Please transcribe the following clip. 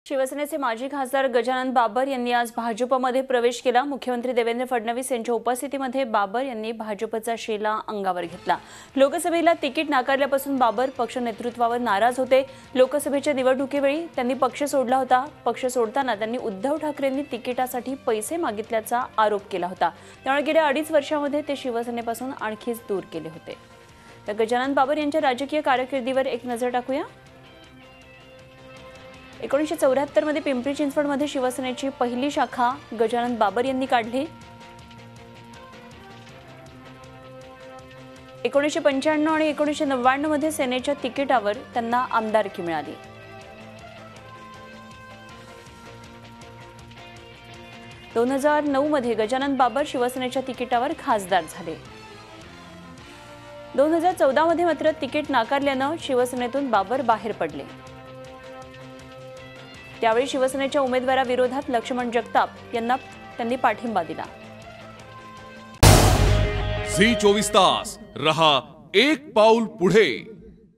शिवसेनेचे माजी खासदार गजानन बाबर यांनी आज भाजपमध्ये प्रवेश केला। मुख्यमंत्री देवेंद्र फडणवीस यांच्या उपस्थितीमध्ये बाबर यांनी भाजपचा शेला अंगावर घेतला। लोकसभेला तिकीट नाकारल्यापासून बाबर पक्ष नेतृत्वावर नाराज होते। लोकसभेच्या निवडणुकीवेळी त्यांनी पक्ष सोडला होता। पक्ष सोडताना त्यांनी उद्धव ठाकरेंनी तिकिटासाठी पैसे मागितल्याचा आरोप केला होता। त्यामुळे गेल्या 2.5 वर्षांमध्ये ते शिवसेनेपासून आणखीच दूर गेले होते। तर गजानन बाबर यांच्या राजकीय कारकिर्दीवर एक नजर टाकूया। 1974 मध्ये पिंपरी चिंचवडमध्ये शिवसेनेची पहिली शाखा गजानन बाबर यांनी काढली। 1995 आणि 1999 मध्ये सेनेच्या तिकिटावर त्यांना आमदारकी मिळाली। 2009 मध्ये गजानन बाबर शिवसेनेच्या तिकिटावर खासदार झाले। 2014 मध्ये मात्र तिकीट नाकारल्याने शिवसेनेतून बाबर बाहेर पडले। त्यावेळी शिवसेनेच्या उमेदवाराविरोधात लक्ष्मण जगताप यांना त्यांनी पाठिंबा दिला। झी 24 तास रहा एक पाऊल पुढे।